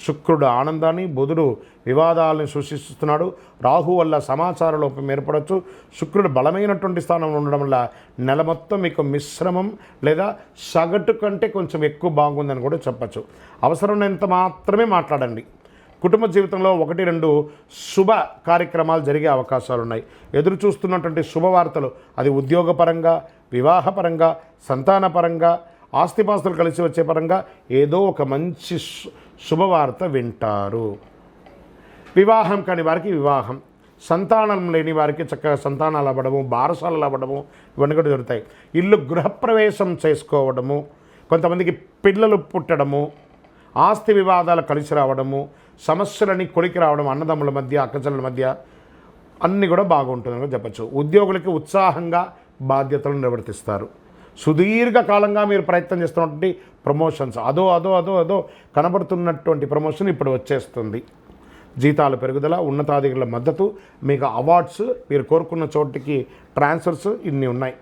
శుక్రుడు ఆనందాన్ని, బుధుడు వివాదాలను సూచిస్తున్నాడు. రాహు వల్ల సమాచార లోపం ఏర్పడవచ్చు. శుక్రుడు బలమైనటువంటి స్థానంలో ఉండడం వల్ల నెల మొత్తం మీకు మిశ్రమం లేదా సగటు కంటే కొంచెం ఎక్కువ బాగుందని కూడా చెప్పచ్చు. అవసరమైనంత మాత్రమే మాట్లాడండి. కుటుంబ జీవితంలో 1-2 శుభ కార్యక్రమాలు జరిగే అవకాశాలు ఉన్నాయి. ఎదురు చూస్తున్నటువంటి శుభవార్తలు, అది ఉద్యోగపరంగా, వివాహపరంగా, సంతానపరంగా, ఆస్తిపాస్తులు కలిసి వచ్చే పరంగా ఏదో ఒక మంచి శుభవార్త వింటారు. వివాహం కాని వారికి వివాహం, సంతానం లేని వారికి చక్కగా సంతానాలు అవ్వడము, బారసాలలు అవ్వడము, ఇవన్నీ కూడా జరుగుతాయి. ఇల్లు గృహప్రవేశం చేసుకోవడము, కొంతమందికి పిల్లలు పుట్టడము, ఆస్తి వివాదాలు కలిసి రావడము, సమస్యలని కొలికి రావడం, అన్నదమ్ముల మధ్య, అక్కచెల్లెల మధ్య అన్నీ కూడా బాగుంటుందని చెప్పచ్చు. ఉద్యోగులకి ఉత్సాహంగా బాధ్యతలను నిర్వర్తిస్తారు. సుదీర్ఘకాలంగా మీరు ప్రయత్నం చేస్తున్నటువంటి ప్రమోషన్స్, అదో కనబడుతున్నటువంటి ప్రమోషన్ ఇప్పుడు వచ్చేస్తుంది. జీతాల పెరుగుదల, ఉన్నతాధికారుల మద్దతు, మీకు అవార్డ్స్, మీరు కోరుకున్న చోటికి ట్రాన్స్ఫర్స్, ఇన్ని ఉన్నాయి.